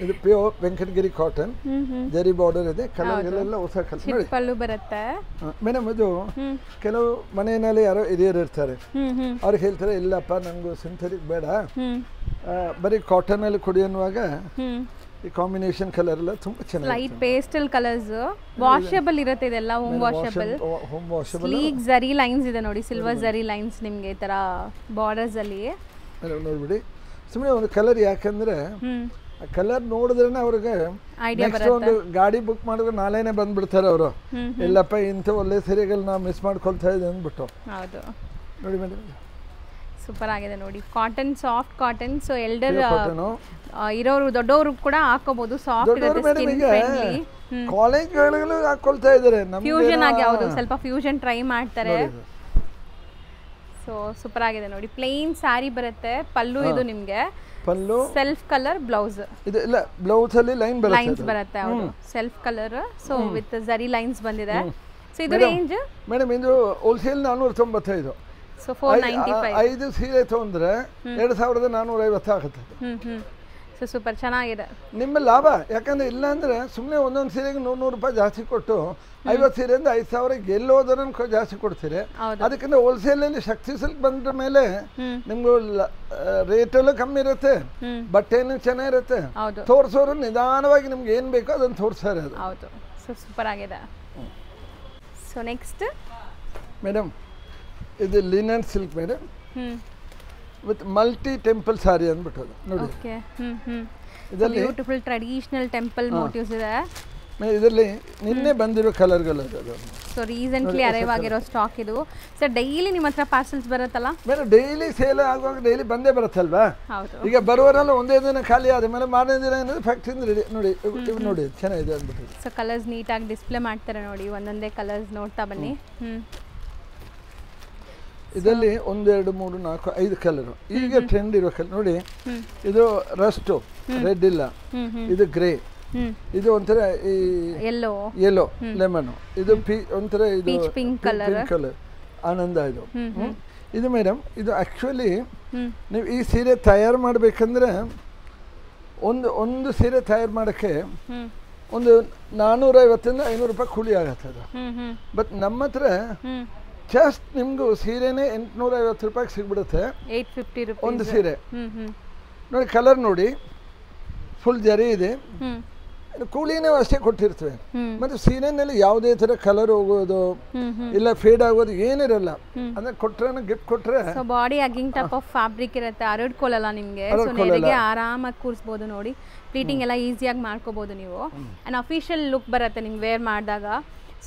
ಇದು ಪ್ಯೂರ್ ವೆಂಕಟಗಿರಿ ಕಾಟನ್, ಜರಿ ಬಾರ್ಡರ್ ಇದೆ, ಕಲರ್ಗಳೆಲ್ಲ ಹೊಸ ಕಲರ್ ಪಲ್ಲು ಬರುತ್ತೆ ಮೇಡಮ್. ಇದು ಕೆಲವು ಮನೆಯಲ್ಲಿ ಯಾರೋ ಹಿರಿಯರು ಇರ್ತಾರೆ, ಅವ್ರಿಗೆ ಹೇಳ್ತಾರೆ ಇಲ್ಲಪ್ಪ ನಂಗೆ ಸಿಂಥೆಟಿಕ್ ಬೇಡ, ಬರೀ ಕಾಟನ್ ಅಲ್ಲಿ ಕೊಡಿ ಅನ್ನುವಾಗ ಈ ಕಾಂಬಿನೇಷನ್ ಕಲರ್ ಎಲ್ಲ ತುಂಬಾ ಚೆನ್ನಾಗಿ ಲೈಟ್ ಪೇಸ್ಟಲ್ ಕಲರ್ಸ್, ವಾಷಬಲ್ ಇರುತ್ತೆ ಇದೆಲ್ಲ, ಹೋಮ್ ವಾಷಬಲ್. ಸ್ಲೀಕ್ ಜರಿ ಲೈನ್ಸ್ ಇದೆ ನೋಡಿ, ಸಿಲ್ವರ್ ಜರಿ ಲೈನ್ಸ್ ನಿಮಗೆ ಈ ತರ ಬಾರ್ಡರ್ಸ್ ಅಲ್ಲಿ ನೋಡ್ಬಿಡಿ. ಸುಮ್ಮನೆ ಒಂದು ಕಲರ್, ಯಾಕಂದ್ರೆ ಕಲರ್ ನೋಡಿದ್ರೆ ಅವ್ರಿಗೆ ನೆಕ್ಸ್ಟ್ ಒಂದು ಗಾಡಿ ಬುಕ್ ಮಾಡಿದ್ರೆ ನಾಳೆನೆ ಬಂದ್ಬಿಡ್ತಾರೆ ಅವರು, ಇಲ್ಲಪ್ಪ ಇಂಥ ಒಳ್ಳೆ ಸೀರೆಗಳು ನಾವು ಮಿಸ್ ಮಾಡ್ಕೊಳ್ತಾ ಇದ್ದೀವಿ ಅಂದ್ಬಿಟ್ಟು. ಹೌದು ನೋಡಿ ಮೇಡಮ್, ಸೂಪರ್ ಆಗಿದೆ ನೋಡಿ. Cotton, soft cotton. So elder ಇರೋರು ದೊಡ್ಡವರು ಕೂಡ ಹಾಕೋಬಹುದು, ಸಾಫ್ಟ್ ಇರುತ್ತೆ, ಸ್ಕಿನ್ ಫ್ರೆಂಡ್ಲಿ. ಕಾಲೇಜ್ಗಳಿಗೂ ಹಾಕೊಳ್ತಾ ಇದ್ದಾರೆ, ಫ್ಯೂಷನ್ ಆಗಿ. ಹೌದು, ಸ್ವಲ್ಪ ಫ್ಯೂಷನ್ ಟ್ರೈ ಮಾಡ್ತಾರೆ. ಸೊ ಸೂಪರ್ ಆಗಿದೆ ನೋಡಿ. ಪ್ಲೇನ್ ಸ್ಯಾರಿ ಬರುತ್ತೆ, ಪಲ್ಲು ಇದು ನಿಮಗೆ ಪಲ್ಲು, ಸೆಲ್ಫ್ ಕಲರ್ ಬ್ಲೌಸ್. ಇದು ಇಲ್ಲ, ಬ್ಲೌಸ್ ಅಲ್ಲಿ ಲೈನ್ಸ್ ಬರುತ್ತೆ. ಹೌದು, ಸೆಲ್ಫ್ ಕಲರ್. ಸೊ ವಿತ್ ಜರಿ ಲೈನ್ಸ್ ಬಂದಿದೆ. ಸೊ ಇದು ರೇಂಜ್ ಮೇಡಮ್, ಇದು ಹೋಲ್ಸೇಲ್ 495. ಸೊ 495. 5 ಸೀರೆ ತಗೊಂಡ್ರೆ 2450 ಆಗುತ್ತೆ. ಸೊ ಸೂಪರ್ ಚೆನ್ನಾಗಿದೆ. ನಿಮ್ಮ ಲಾಭ, ಯಾಕಂದ್ರೆ ಇಲ್ಲ ಅಂದ್ರೆ ಸುಮ್ಮನೆ ಒಂದೊಂದು ಸೀರೆಗೆ 100 ರೂಪಾಯಿ ಜಾಸ್ತಿ ಕೊಟ್ಟು 50 ಸೀರೆಯಿಂದ 5000 ಎಲ್ಲೋದನ್ನು ಜಾಸ್ತಿ ಕೊಡ್ತೀರಿ. ಅದಕ್ಕಿಂತ ಹೋಲ್ಸೇಲಲ್ಲಿ ಶಕ್ತಿ ಸಿಲ್ಕ್ ಬಂದ ಮೇಲೆ ನಿಮ್ಗೆ ರೇಟಲ್ಲೂ ಕಮ್ಮಿ ಇರುತ್ತೆ, ಬಟ್ಟೆನೂ ಚೆನ್ನಾಗಿರುತ್ತೆ, ತೋರಿಸೋರು ನಿಧಾನವಾಗಿ ನಿಮ್ಗೆ ಏನು ಬೇಕೋ ಅದನ್ನು ತೋರಿಸ್ತಾರೆ. ಅದು ಹೌದು. ಸೊ ಸೂಪರ್ ಆಗಿದೆ. ಸೊ ನೆಕ್ಸ್ಟ್ ಮೇಡಮ್, ಇದು linen silk madam, with multi temple sari ಅಂದ್ಬಿಟ್ಟು ನೋಡಿ. ಓಕೆ. ಇದರಲ್ಲಿ ಬ್ಯೂಟಿಫುಲ್ ಟ್ರೆಡಿಷನಲ್ ಟೆಂಪಲ್ ಮೋಟಿವ್ಸ್ ಇದೆ. ಇದರಲ್ಲಿ ನಿನ್ನೆ ಬಂದಿರೋ ಕಲರ್ಗಳು ಅದು. ಸೊ ರೀಸೆಂಟ್ಲಿ ಅರೈವ್ ಆಗಿರೋ ಸ್ಟಾಕ್ ಇದು. ಸರ್ ಡೈಲಿ ನಿಮ್ಮ ಹತ್ರ ಪಾರ್ಸಲ್ಸ್ ಬರುತ್ತಲ್ಲ ಮೇಡಮ್? ಡೈಲಿ ಸೇಲ್ ಆಗುವಾಗ ಡೈಲಿ ಬಂದೇ ಬರುತ್ತಲ್ವಾ? ಹೌದು. ಈಗ ಬರುವವರೆಲ್ಲ ಒಂದೇ ದಿನ ಖಾಲಿ ಆದ ಮೇಲೆ ಮಾರನೇ ದಿನ ಏನಾದ್ರು ಫ್ಯಾಕ್ಟ್ರಿಯಿಂದ ರೆಡಿ. ನೋಡಿ ಇವು ನೋಡಿ ಚೆನ್ನಾಗಿದೆ ಅಂದ್ಬಿಟ್ಟು. ಸೊ ಕಲರ್ಸ್ ನೀಟಾಗಿ ಡಿಸ್ಪ್ಲೇ ಮಾಡ್ತಾರೆ ನೋಡಿ, ಒಂದೊಂದೇ ಕಲರ್ಸ್ ನೋಡ್ತಾ ಬನ್ನಿ. ಇದರಲ್ಲಿ 1 2 3 4 5 ಕಲರ್ ಈಗ ಟ್ರೆಂಡ್ ಇರೋ ಕಲರ್ ನೋಡಿ. ಇದು ರಸ್ಟು, ರೆಡ್ ಇಲ್ಲ, ಇದು ಗ್ರೇ, ಇದು ಒಂಥರ ಈ ಯೆಲ್ಲೋ ಲೆಮನ್, ಇದು ಒಂಥರ ಇದು ಪಿಂಕ್ ಕಲರ್ ಆನಂದ. ಇದು ಮೇಡಮ್, ಇದು ಆಕ್ಚುಲಿ ನೀವು ಈ ಸೀರೆ ತಯಾರು ಮಾಡ್ಬೇಕಂದ್ರೆ ಒಂದು ಸೀರೆ ತಯಾರು ಮಾಡೋಕ್ಕೆ ಒಂದು 450 500 ರೂಪಾಯಿ ಕೂಲಿ ಆಗತ್ತೆ ಅದು. ಬಟ್ ನಮ್ಮ ಹತ್ರ ಜಸ್ಟ್ ನಿಮ್ಗೂ ಸೀರೆನೇ 850 ರೂಪಾಯಿಗೆ ಸಿಗ್ಬಿಡುತ್ತೆ. 850 ರೂಪಾಯಿ ಒಂದು ಸೀರೆ ನೋಡಿ. ಕಲರ್ ನೋಡಿ, ಫುಲ್ ಜರಿ ಇದೆ, ಕೂಲಿನೇ ಅಷ್ಟೇ ಕೊಟ್ಟಿರ್ತೇವೆ. ಮತ್ತೆ ಸೀರೆನಲ್ಲಿ ಯಾವುದೇ ತರ ಕಲರ್ ಹೋಗೋದು ಇಲ್ಲ ಫೇಡ್ ಆಗೋದು ಏನಿರಲ್ಲ. ಅಂದ್ರೆ ಕೊಟ್ರೆ ಗಿಫ್ಟ್ ಕೊಟ್ರೆ ಬಾಡಿ ಹಗ್ಗಿಂಗ್ ಟೈಪ್ ಆಫ್ ಫ್ಯಾಬ್ರಿಕ್ ಇರುತ್ತೆ, ಹರಡ್ಕೊಳ್ಳಲ್ಲ ನಿಮ್ಗೆ. ಸೊ ನೆರಿಗೆ ಆರಾಮಾಗಿ ಕೂರಿಸಬಹುದು ನೋಡಿ. ಪ್ಲೀಟಿಂಗ್ ಎಲ್ಲ ಈಸಿಯಾಗಿ ಮಾಡ್ಕೋಬಹುದು ನೀವು. ಅಂಡ್ ಅಫಿಷಿಯಲ್ ಲುಕ್ ಬರುತ್ತೆ ನಿಮ್ಗೆ ವೇರ್ ಮಾಡಿದಾಗ.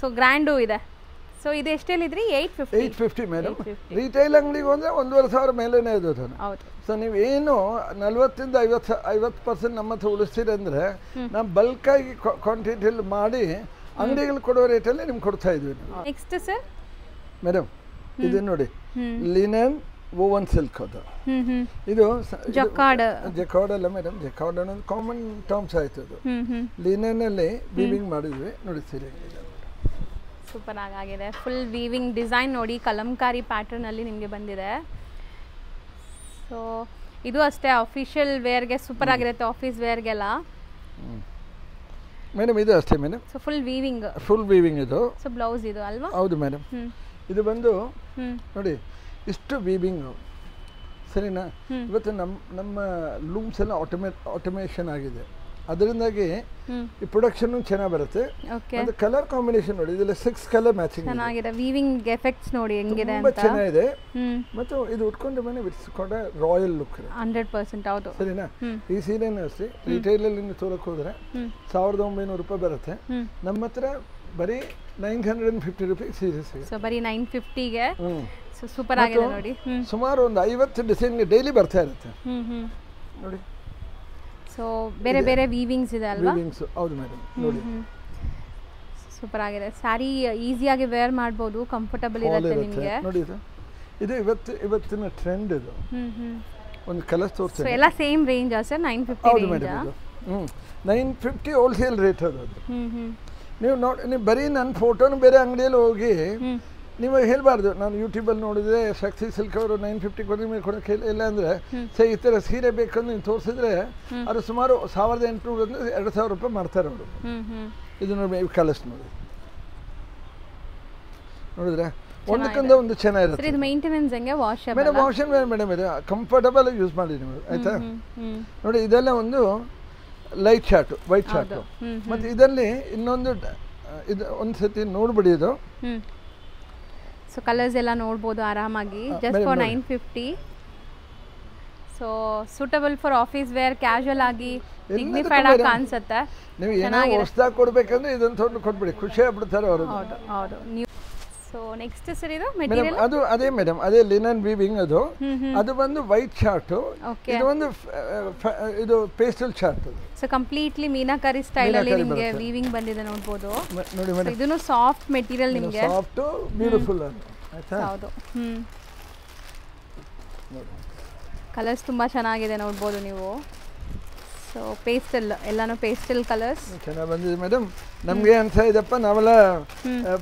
ಸೊ ಗ್ರ್ಯಾಂಡು ಇದೆ. ಸೊ ಇದು ಎಷ್ಟೇಳಿದ್ರಿ? 850 ಮೇಡಮ್. ರಿಟೈಲ್ ಅಂಗಡಿಗೆ ಹೋದ್ರೆ 1500 ಮೇಲೇನೆ ಇದು. ಸೊ ನೀವು ಏನು 40 ಇಂದ 50% ನಮ್ಮ ಹತ್ರ ಉಳಿಸ್ತೀರಿ ಅಂದ್ರೆ ನಾವು ಬಲ್ಕ್ ಆಗಿ ಕ್ವಾಂಟಿಟಿಯಲ್ಲಿ ಮಾಡಿ ಅಂಗಡಿಗಳು ಕೊಡೋ ರೇಟಲ್ಲಿ ನಿಮ್ಗೆ ಕೊಡ್ತಾ ಇದ್ವಿ. ನೆಕ್ಸ್ಟ್ ಸರ್ ಮೇಡಮ್, ಇದು ನೋಡಿ ಲಿನನ್ ವೋವನ್ ಸಿಲ್ಕ್. ಅದು ಇದು ಜಕಾರ್ಡ್ ಅಲ್ಲ ಮೇಡಮ್, ಜಕಾರ್ಡ್ ಅನ್ನೋದು ಕಾಮನ್ ಟರ್ಮ್ಸ್ ಆಯ್ತು. ಅದು ಲಿನನ್ ಅಲ್ಲಿ ವೀವಿಂಗ್ ಮಾಡಿದ್ವಿ ನೋಡಿ. ಸೀರೆ ಸೂಪರ್ ಆಗಿದೆ. ಫುಲ್ ವೀವಿಂಗ್ ಡಿಸೈನ್ ನೋಡಿ, ಕಲಂಕಾರಿ ಪ್ಯಾಟರ್ನ್ ಅಲ್ಲಿ ನಿಮಗೆ ಬಂದಿದೆ. ಸೊ ಇದು ಅಷ್ಟೇ ಅಫಿಷಿಯಲ್ ವೇರ್ಗೆ ಸೂಪರ್ ಆಗಿರುತ್ತೆ, ಆಫೀಸ್ ವೇರ್ಗೆಲ್ಲ. ಮೇಡಮ್ ಇದು ಅಷ್ಟೇ ಮೇಡಮ್. ಸೊ ಫುಲ್ ವೀವಿಂಗ್ ಇದು. ಸೊ ಬ್ಲೌಸ್ ಇದು ಅಲ್ವಾ? ಹೌದು ಮೇಡಮ್. ಇದು ಬಂದು ನೋಡಿ ಇಷ್ಟು ವೀವಿಂಗ್, ಸರಿನಾ? ಇವತ್ತು ನಮ್ಮ ಲೂಮ್ಸ್ ಎಲ್ಲ ಆಟೋಮೇಷನ್ ಆಗಿದೆ, ಅದರಿಂದಾಗಿ ಈ ಪ್ರೊಡಕ್ಷನ್ ಚೆನ್ನಾಗಿ ಬರುತ್ತೆ. ಮತ್ತೆ ಕಲರ್ ಕಾಂಬಿನೇಷನ್ ನೋಡಿ, ಇದೆಲ್ಲ 6 ಕಲರ್ ಮ್ಯಾಚಿಂಗ್ ಚೆನ್ನಾಗಿದೆ. ವೀವಿಂಗ್ ಎಫೆಕ್ಟ್ಸ್ ನೋಡಿ ಹೆಂಗಿದೆ ಅಂತ, ತುಂಬಾ ಚೆನ್ನಾಗಿದೆ. ಮತ್ತು ಇದು ಉಟ್ಕೊಂಡು ಮನೆ ಬಿಡಿಸ್ಕೊಂಡ ರಾಯಲ್ ಲುಕ್ 100%. ಹೌದು, ಸರಿನಾ? ಈ ಸೀರೆನೂ ಅಷ್ಟೇ ರಿಟೈಲ್ ಅಲ್ಲಿ ನೀವು ತೋರಕ್ಕೆ ಹೋದ್ರೆ 1900 ರೂಪಾಯಿ ಬರುತ್ತೆ. ನಮ್ಮ ಹತ್ರ ಬರೀ 950 ರೂಪಾಯಿ ಸೀರೆ ಸಿಗುತ್ತೆ. ಸೊ ಬರೀ 950ಗೆ ಸೂಪರ್ ಆಗಿದೆ ನೋಡಿ. ಸುಮಾರು ಒಂದು 50 ಡಿಸೈನ್ ಡೈಲಿ ಬರ್ತಾ ಇರುತ್ತೆ ನೋಡಿ. ಸೊ ಬೇರೆ ಬೇರೆ ವೀವಿಂಗ್ಸ್ ಇದೆ ಅಲ್ವಾ? ಹೌದು ಮೇಡಮ್ ನೋಡಿ. ಸೂಪರ್ ಆಗಿದೆ. ಸ್ಯಾರಿ ಈಸಿಯಾಗಿ ವೇರ್ ಮಾಡಬಹುದು, ಕಂಫರ್ಟಬಲ್ ಇರುತ್ತೆ ನಿಮಗೆ ನೋಡಿ. ಇದು ಇವತ್ತಿನ ಟ್ರೆಂಡ್. ಇದು ಒಂದು ಕಲರ್ ತೋರಿಸ್ತೀನಿ. ಸೊ ಎಲ್ಲ same range sir? 950 range. 950 wholesale rate ಅದು. ಹ್ಮ್ ನೀವು ಬರೀ ನನ್ನ ಫೋಟೋನು ಬೇರೆ ಅಂಗಡಿಯಲ್ಲಿ ಹೋಗಿ ನೀವು ಹೇಳ್ಬಾರ್ದು ನಾನು ಯೂಟ್ಯೂಬಲ್ಲಿ ನೋಡಿದ್ರೆ ಶಕ್ತಿ ಸಿಲ್ಕ್ ಅವರು 950 ಕೊಡಿ ಮೇಲೆ ಕೊಡೋಕೆ ಇಲ್ಲ ಅಂದರೆ ಈ ಥರ ಸೀರೆ ಬೇಕಂದು ನೀವು ತೋರಿಸಿದ್ರೆ ಅದು ಸುಮಾರು 1800 2000 ರೂಪಾಯಿ ಮಾಡ್ತಾರೆ ಅವರು. ಇದು ನೋಡಿ ಕಲರ್ಸ್ ನೋಡಿ ನೋಡಿದ್ರೆ ಒಂದಕ್ಕೊಂದು ಒಂದು ಚೆನ್ನಾಗಿರುತ್ತೆ. ಇದು ಮೇಂಟೆನೆನ್ಸ್ ಹೆಂಗೆ ವಾಷಬಲ್ ಮೇಡಮ್ ವಾಷಬಲ್ ಮೇಡಮ್ ಇದು ಕಂಫರ್ಟಬಲ್ ಯೂಸ್ ಮಾಡಿ ನೀವು ಆಯ್ತಾ. ನೋಡಿ ಇದೆಲ್ಲ ಒಂದು ಲೈಟ್ ಶಾರ್ಟು ವೈಟ್ ಶಾರ್ಟು ಮತ್ತು ಇದರಲ್ಲಿ ಇನ್ನೊಂದು ಇದು ಒಂದು ಸತಿ ನೋಡ್ಬಿಡಿ ಇದು. ಸೊ ಕಲರ್ಸ್ ಎಲ್ಲ ನೋಡ್ಬೋದು ಆರಾಮಾಗಿ just for 950. So suitable for office wear casual ಆಗಿ ಡಿಗ್ನಿಫೈಡ್ ಆಗಿ ಕಾಣಿಸುತ್ತೆ. ನೀವು ಏನೋ ಹೊಸದಾಗಿ ಕೊಡ್ಬೇಕಂದ್ರೆ ಇದನ್ನು ತೊಗೊಂಡು ಕೊಟ್ಬಿಡಿ ಖುಷಿ ಆಗ್ಬಿಡ್ತಾರೆ ಅವರು. ಹೌದು ಹೌದು. ನೀವು ಸೊ ನೆಕ್ಸ್ಟ್ ಸರ್ ಇದು ಮೆಟೀರಿಯಲ್ ಅದು ಅದೇ ಮೇಡಮ್ ಅದೇ ಲಿನನ್ ವೀವಿಂಗ್ ಅದು ಬಂದು ವೈಟ್ ಶಾರ್ಟ್. ಇದು ಒಂದು ಇದು pastel short. So completely meenakari style ಅಲ್ಲಿ ನಿಮಗೆ ವೀವಿಂಗ್ ಬಂದಿದೆ ನೋಡಬಹುದು ನೋಡಿ ಮೇಡಮ್. ಇದನ್ನು ಸಾಫ್ಟ್ ಮೆಟೀರಿಯಲ್ ನಿಮಗೆ ಸಾಫ್ಟ್ ಬ್ಯೂಟಿಫುಲ್ ಆಯ್ತಾ. ಹೌದು. ಕಲರ್ಸ್ ತುಂಬಾ ಚೆನ್ನಾಗಿದೆ ನೋಡಬಹುದು ನೀವು. ಸೊ ಪೇಸ್ಟಲ್ ಎಲ್ಲಾನು ಪೇಸ್ಟಲ್ ಕಲರ್ಸ್ ಚೆನ್ನಾಗಿ ಬಂದಿದೆ ಮೇಡಮ್. ನಮಗೆ ಅನ್ಸ ಇದಪ್ಪ ನಾವೆಲ್ಲ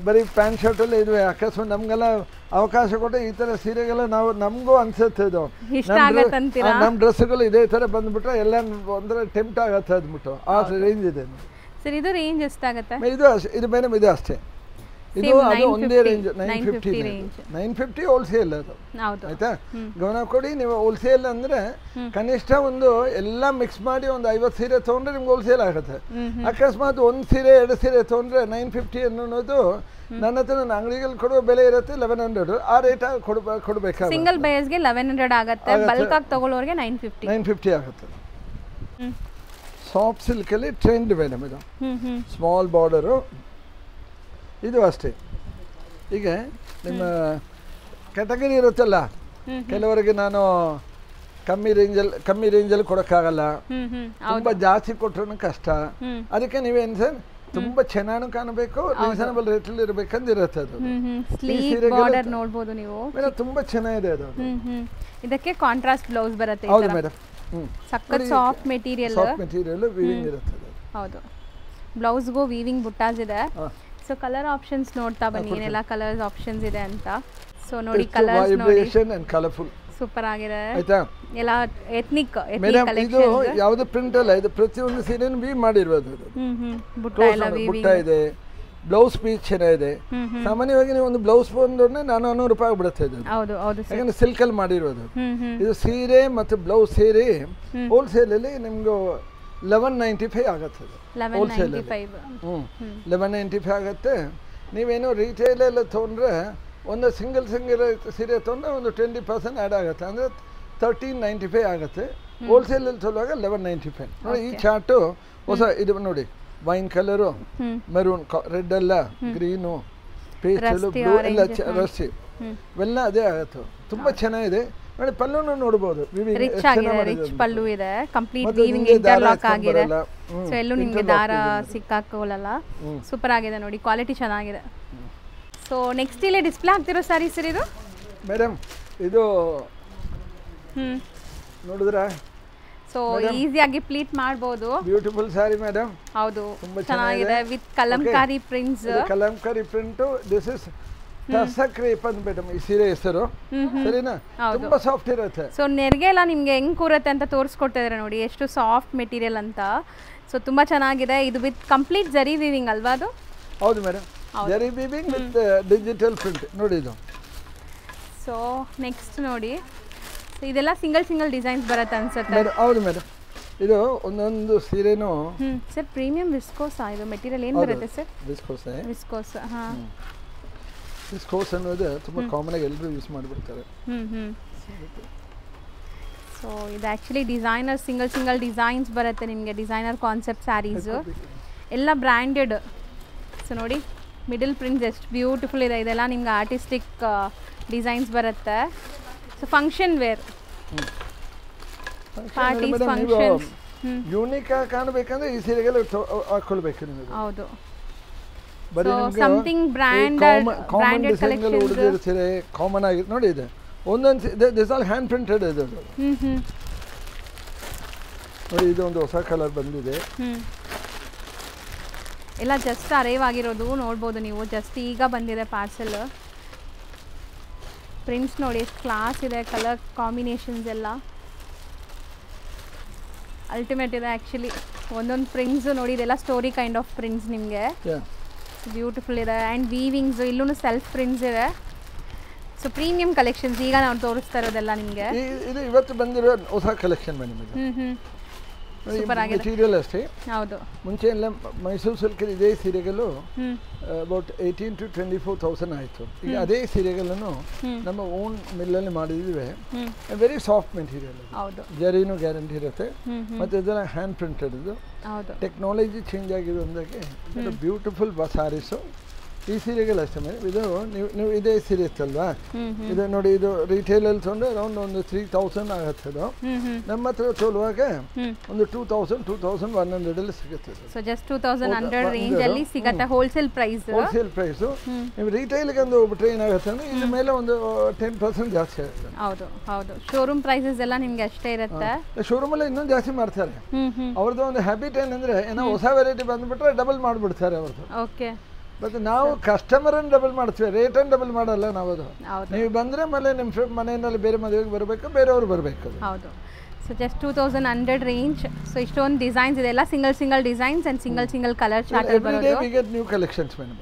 ಬರೀ ಪ್ಯಾಂಟ್ ಶರ್ಟಲ್ಲೇ ಇದ್ವಿ ಅಕಸ್ಮಾತ್ ನಮಗೆಲ್ಲ ಅವಕಾಶ ಕೊಟ್ಟರೆ ಈ ಥರ ಸೀರೆಗೆಲ್ಲ ನಾವು ನಮಗೂ ಅನ್ಸುತ್ತೆ ಇದು ನಮ್ಮ ಡ್ರೆಸ್ಗಳು ಇದೇ ಥರ ಬಂದ್ಬಿಟ್ರೆ ಎಲ್ಲ ಒಂಥರ ಟೆಂಪ್ಟ್ ಆಗತ್ತೆ ಅಂದ್ಬಿಟ್ಟು ಆ ರೇಂಜ್ ಇದೆ. ಸರ್ ಇದು ರೇಂಜ್ ಎಷ್ಟಾಗುತ್ತೆ? ಇದು ಮೇಡಮ್ ಇದು ಅಷ್ಟೇ. ಇದು ಅದು ಒಂದೇ ರೇಂಜ್ 950 ಹೋಲ್ಸೇಲ್ ಅದು ಆಯ್ತಾ. ಗಮನ ಕೊಡಿ ನೀವು ಹೋಲ್ಸೇಲ್ ಅಂದ್ರೆ ಕನಿಷ್ಠ ಒಂದು ಎಲ್ಲ ಮಿಕ್ಸ್ ಮಾಡಿ ಒಂದು 50 ಸೀರೆ ತೊಗೊಂಡ್ರೆ ನಿಮ್ಗೆ ಹೋಲ್ಸೇಲ್ ಆಗುತ್ತೆ. ಅಕಸ್ಮಾತ್ ಒಂದು ಸೀರೆ 2 ಸೀರೆ ತೊಗೊಂಡ್ರೆ 950 ಅನ್ನೋದು ನನ್ನ ಹತ್ರ ನನ್ನ ಅಂಗಡಿಗಳು ಕೊಡುವ ಬೆಲೆ ಇರುತ್ತೆ 1100. ಆ ರೇಟ್ ಕೊಡಬೇಕಾಗುತ್ತೆ. ಸಿಂಗಲ್ ಬೈಯರ್ಸ್ಗೆ 1100 ಆಗುತ್ತೆ, ಬಲ್ಕ್ ಆಗಿ ತಗೊಳ್ಳೋರಿಗೆ 950 ಆಗುತ್ತೆ. ಸಾಫ್ಟ್ ಸಿಲ್ಕಲ್ಲಿ ಟ್ರೆಂಡ್ ಮೇಡಮ್ ಇದು ಸ್ಮಾಲ್ ಬಾರ್ಡರು. ಇದು ಅಷ್ಟೇ. ಈಗ ನಿಮ್ಮ ಕ್ಯಾಟಗರಿ ಇರುತ್ತಲ್ಲ, ಕೆಲವರಿಗೆ ನಾನು ಕಮ್ಮಿ ರೇಂಜಲ್ಲಿ ಕೊಡೋಕ್ಕಾಗಲ್ಲ, ತುಂಬ ಜಾಸ್ತಿ ಕೊಟ್ಟರು ಕಷ್ಟ. ಅದಕ್ಕೆ ನೀವೇನು ಸರ್ ತುಂಬ ಚೆನ್ನಾಗಿ ಕಾಣಬೇಕು, ರೀಸನಬಲ್ ರೇಟಲ್ಲಿ ಇರಬೇಕಂತ ಇರುತ್ತೆ ಅದು. ನೋಡ್ಬೋದು ನೀವು ಮೇಡಮ್ ತುಂಬ ಚೆನ್ನಾಗಿದೆ ಅದು. ಇದಕ್ಕೆ ಕಾಂಟ್ರಾಸ್ಟ್ ಬ್ಲೌಸ್ ಬರುತ್ತೆ. ಹೌದು ಮೇಡಮ್. ಸಖತ್ ಸಾಫ್ಟ್ ಮೆಟೀರಿಯಲ್ ವೀವಿಂಗ್ ಇರುತ್ತೆ. ಹೌದು, ಬ್ಲೌಸ್ಗೂ ವೀವಿಂಗ್ ಬುಟ್ಟಾಸ್ ಇದೆ. ಸೊ ಕಲರ್ ಆಪ್ಷನ್ಸ್ ನೋಡ್ತಾ ಬನ್ನಿ ಏನೆಲ್ಲ ಕಲರ್ಸ್ ಆಪ್ಷನ್ಸ್ ಇದೆ ಅಂತ. ಸೊ ನೋಡಿ ಕಲರ್ಸ್ ನೋಡಿ ಕಲರ್ಫುಲ್ ಸೂಪರ್ ಆಗಿದೆ ಆಯ್ತಾ. ಎಲ್ಲ ಎಥ್ನಿಕ್ ಇದು ಯಾವುದು ಪ್ರಿಂಟ್ ಅಲ್ಲ, ಇದು ಪ್ರತಿಯೊಂದು ಸೀರೆಯನ್ನು ವೀವ್ ಮಾಡಿರೋದು. ಬುಟ್ಟ ಇದೆ, ಬ್ಲೌಸ್ ಪೀಸ್ ಚೆನ್ನಾಗಿದೆ. ಸಾಮಾನ್ಯವಾಗಿ ನೀವು ಒಂದು ಬ್ಲೌಸ್ ಬಂದ್ರೆ 400 ರೂಪಾಯಿ ಆಗ್ಬಿಡುತ್ತೆ ಇದು. ಯಾಕಂದ್ರೆ ಸಿಲ್ಕ್ ಅಲ್ಲಿ ಮಾಡಿರೋದು. ಇದು ಸೀರೆ ಮತ್ತು ಬ್ಲೌಸ್ ಸೇರಿ ಹೋಲ್ಸೇಲ್ ಅಲ್ಲಿ ನಿಮ್ಗೆ 1195 ಆಗುತ್ತೆ. ಹೋಲ್ಸೇಲ್ 1195 ಆಗುತ್ತೆ. ನೀವೇನೋ ರಿಟೇಲ್ ಎಲ್ಲ ತೊಗೊಂಡ್ರೆ ಒಂದು ಸಿಂಗಲ್ ಸೀರೆ ತೊಗೊಂಡ್ರೆ ಒಂದು 20% ಆ್ಯಡ್ ಆಗುತ್ತೆ, ಅಂದರೆ 1395 ಆಗುತ್ತೆ. ಹೋಲ್ಸೇಲಲ್ಲಿ ತೊಗೊಳ್ಳುವಾಗ 1195. ನೋಡಿ ಈ ಚಾರ್ಟು ಹೊಸ ಇದು ನೋಡಿ, ವೈನ್ ಕಲರು, ಮೆರೂನ್, ರೆಡ್ ಎಲ್ಲ, ಗ್ರೀನು, ಪೇಸ್ಟಲ್, ಬ್ಲೂ ಎಲ್ಲ ರಸ್ಸಿ ಇವೆಲ್ಲ ಅದೇ ಆಗುತ್ತೆ. ತುಂಬ ಚೆನ್ನಾಗಿದೆ. ನೋಡಿ ಪಲ್ಲುನು ನೋಡಬಹುದು, ರಿಚ್ ಪಲ್ಲು ಇದೆ, ಕಂಪ್ಲೀಟ್ ವೀವಿಂಗ್ ಇಂಟರ್ಲಾಕ್ ಆಗಿದೆ. ಸೊ ಎಲ್ಲೂ ನಿಮಗೆ ದಾರ ಸಿಕ್ಕಾಕೊಳ್ಳಲ್ಲ. ಸೂಪರ್ ಆಗಿದೆ ನೋಡಿ, ಕ್ವಾಲಿಟಿ ಚೆನ್ನಾಗಿದೆ. ಸೊ ನೆಕ್ಸ್ಟ್ ಇಲ್ಲಿ ಡಿಸ್ಪ್ಲೇ ಆಗ್ತಿರೋ ಸಾರಿ ಸರ್ ಇದು ಮೇಡಮ್. ಇದು ನೋಡಿದ್ರಾ? ಸೊ ಈಸಿಯಾಗಿ ಪ್ಲೀಟ್ ಮಾಡಬಹುದು. Beautiful sari madam. ಹೌದು, ಚೆನ್ನಾಗಿದೆ with Kalamkari prints. Kalamkari print. This is tussar crepe ಅಂತ ಮೇಡಮ್ ಈ ಸೀರೆ ಹೆಸರು. ಸರಿನಾ? ತುಂಬಾ ಸಾಫ್ಟ್ ಇರುತ್ತೆ. ಸೊ ನೆರಿಗೆ ಎಲ್ಲ ನಿಮ್ಗೆ ಹೆಂಗ್ ಕೂರುತ್ತೆ ಅಂತ ತೋರಿಸ್ಕೊಟ್ಟಿದ್ದಾರೆ ನೋಡಿ, ಎಷ್ಟು ಸಾಫ್ಟ್ ಮೆಟೀರಿಯಲ್ ಅಂತ. ಸೊ ತುಂಬಾ ಚೆನ್ನಾಗಿದೆ. ಇದು ವಿತ್ ಕಂಪ್ಲೀಟ್ ಜರಿ ವೀವಿಂಗ್ ಅಲ್ವಾ ಅದು? ಹೌದು ಮೇಡಮ್, ಜರಿ ವೀವಿಂಗ್ ವಿತ್ ಡಿಜಿಟಲ್ ಪ್ರಿಂಟ್ ನೋಡಿ ಇದು. ಸೊ ನೆಕ್ಸ್ಟ್ ನೋಡಿ, ಇದೆಲ್ಲ ಸಿಂಗಲ್ ಡಿಸೈನ್ಸ್ ಬರುತ್ತೆ ಅನ್ಸುತ್ತೆ. ಹೌದು ಮೇಡಮ್, ಇದು ಒಂದೊಂದು ಸೀರೆನೂ ಸರ್ ಪ್ರೀಮಿಯಂ ವಿಸ್ಕೋಸಾ ಇದು ಮೆಟೀರಿಯಲ್ ಏನು ಬರುತ್ತೆ ಸರ್? ವಿಸ್ಕೋಸ್. ಹಾ, ವಿಸ್ಕೋಸ್ ಅನ್ನೋದು ತುಂಬ ಕಾಮನ್ ಆಗಿ ಎಲ್ಲರೂ ಯೂಸ್ ಮಾಡಿಬಿಡ್ತಾರೆ. ಸೊ ಇದು ಆ್ಯಕ್ಚುಲಿ ಡಿಸೈನರ್ ಸಿಂಗಲ್ ಡಿಸೈನ್ಸ್ ಬರುತ್ತೆ ನಿಮಗೆ, ಡಿಸೈನರ್ ಕಾನ್ಸೆಪ್ಟ್ ಸ್ಯಾರೀಸ್ ಎಲ್ಲ ಬ್ರ್ಯಾಂಡೆಡ್. ಸೊ ನೋಡಿ ಮಿಡಲ್ ಪ್ರಿಂಟ್ಸ್ ಎಷ್ಟು ಬ್ಯೂಟಿಫುಲ್ ಇದೆ. ಇದೆಲ್ಲ ನಿಮ್ಗೆ ಆರ್ಟಿಸ್ಟಿಕ್ ಡಿಸೈನ್ಸ್ ಬರುತ್ತೆ. So function wear, parties, functions unique ಆಗಿ ಕಾಣಬೇಕಂದ್ರೆ ಈ ಸೀರೆಗೆಲ್ಲ ಹಾಕೊಳ್ಬೇಕು ನಿಮಗೆ. ಹೌದು, ಸಮಥಿಂಗ್ ಬ್ರ್ಯಾಂಡೆಡ್ ಕಲೆಕ್ಷನ್ ಸೀರೆ ಕಾಮನ್ ಆಗಿ ನೋಡಿ ಇದೆ. ಒಂದೊಂದು ದಿಸ್ ಆಲ್ ಹ್ಯಾಂಡ್ ಪ್ರಿಂಟೆಡ್ ಇದೆ. ನೋಡಿ ಇದು ಒಂದು ಹೊಸ ಕಲರ್ ಬಂದಿದೆ. ಎಲ್ಲ ಜಸ್ಟ್ ಅರೈವ್ ಆಗಿರೋದು ನೋಡ್ಬೋದು ನೀವು, ಜಸ್ಟ್ ಈಗ ಬಂದಿದೆ ಪಾರ್ಸೆಲ್. ಪ್ರಿಂಟ್ಸ್ ನೋಡಿ ಎಷ್ಟು ಕ್ಲಾಸ್ ಇದೆ, ಕಲರ್ ಕಾಂಬಿನೇಷನ್ಸ್ ಎಲ್ಲ ಅಲ್ಟಿಮೇಟ್ ಇದೆ ಆ್ಯಕ್ಚುಲಿ. ಒಂದೊಂದು ಪ್ರಿಂಟ್ಸು ನೋಡಿ, ಇದೆಲ್ಲ ಸ್ಟೋರಿ ಕೈಂಡ್ ಆಫ್ ಪ್ರಿಂಟ್ಸ್ ನಿಮಗೆ, ಬ್ಯೂಟಿಫುಲ್ ಇದೆ. ಆ್ಯಂಡ್ ವೀವಿಂಗ್ಸು ಇಲ್ಲೂ ಸೆಲ್ಫ್ ಪ್ರಿಂಟ್ಸ್ ಇದೆ. ಸೊ ಪ್ರೀಮಿಯಂ ಕಲೆಕ್ಷನ್ಸ್ ಈಗ ನಾವು ತೋರಿಸ್ತಾ ಇರೋದೆಲ್ಲ ನಿಮಗೆ. ಇದು ಇವತ್ತು ಬಂದಿರೋ ಹೊಸ ಕಲೆಕ್ಷನ್ ನಿಮಗೆ. ಮೆಟೀರಿಯಲ್ ಅಷ್ಟೇ. ಹೌದು, ಮುಂಚೆ ಎಲ್ಲ ಮೈಸೂರು ಸಿಲ್ಕ್ ಇದೇ ಸೀರೆಗಳು ಅಬೌಟ್ 18,000 to 24,000 ಆಯಿತು. ಈಗ ಅದೇ ಸೀರೆಗಳನ್ನು ನಮ್ಮ ಓನ್ ಮಿಲ್ಲಲ್ಲಿ ಮಾಡಿದ್ದೀವಿ. ವೆರಿ ಸಾಫ್ಟ್ ಮೆಟೀರಿಯಲ್, ಜರಿನೂ ಗ್ಯಾರಂಟಿ ಇರುತ್ತೆ. ಮತ್ತು ಇದೆಲ್ಲ ಹ್ಯಾಂಡ್ ಪ್ರಿಂಟೆಡ್. ಇದು ಟೆಕ್ನಾಲಜಿ ಚೇಂಜ್ ಆಗಿರೋದಕ್ಕೆ ಬ್ಯೂಟಿಫುಲ್ ಸಾರೀಸು. ಈ ಸೀರೆಗಳು ಅಷ್ಟೇ ಇದು ನೀವು ಇದೇ ಸೀರೆ ಇತ್ತಲ್ವಾ, ಇದು ನೋಡಿ, ಇದು ರಿಟೇಲಲ್ಲಿ ತೊಗೊಂಡ್ರೆ ಅರೌಂಡ್ ಒಂದು 3,000 ಆಗುತ್ತೆ. ಅದು ನಮ್ಮ ಹತ್ರ ತೋಲುವಾಗ ಒಂದು 2,100 ಸಿಗುತ್ತೆ. ಸೊ ಜಸ್ಟ್ 2,100 ರೇಂಜ್ ಅಲ್ಲಿ ಸಿಗುತ್ತೆ ಹೋಲ್ಸೇಲ್ ಪ್ರೈಸ್. ಹೋಲ್ಸೇಲ್ ಪ್ರೈಸು ನೀವು ರಿಟೇಲ್ಗೆ ಒಂದು ಹೋಗ್ಬಿಟ್ರೆ ಏನಾಗುತ್ತೆ ಅಂದರೆ ಇದ್ರ ಮೇಲೆ ಒಂದು 10% ಜಾಸ್ತಿ ಆಗುತ್ತೆ. ಹೌದು ಹೌದು, ಶೋರೂಮ್ ಪ್ರೈಸಸ್ ಎಲ್ಲ ನಿಮ್ಗೆ ಅಷ್ಟೇ ಇರುತ್ತೆ. ಶೋರೂಮಲ್ಲಿ ಇನ್ನೊಂದು ಜಾಸ್ತಿ ಮಾಡ್ತಾರೆ. ಅವ್ರದ್ದು ಒಂದು ಹ್ಯಾಬಿಟ್ ಏನಂದ್ರೆ ಏನೋ ಹೊಸ ವೆರೈಟಿ ಬಂದ್ಬಿಟ್ರೆ ಡಬಲ್ ಮಾಡಿಬಿಡ್ತಾರೆ ಅವ್ರದ್ದು. ಓಕೆ, ಮತ್ತು ನಾವು ಕಸ್ಟಮರನ್ನು ಡಬಲ್ ಮಾಡ್ತೀವಿ, ರೇಟನ್ನು ಡಬಲ್ ಮಾಡಲ್ಲ ನಾವು. ಅದು ನೀವು ಬಂದರೆ ಮೇಲೆ ನಿಮ್ಮ ಮನೆಯಲ್ಲಿ ಬೇರೆ ಮದುವೆಗೆ ಬರಬೇಕು, ಬೇರೆಯವರು ಬರಬೇಕು. ಹೌದು. So just 2,100 range. ಸೊ ಇಷ್ಟೊಂದು ಡಿಸೈನ್ಸ್ ಇದೆಲ್ಲ single designs and single colour chart ಬರೋದು. New collections madam.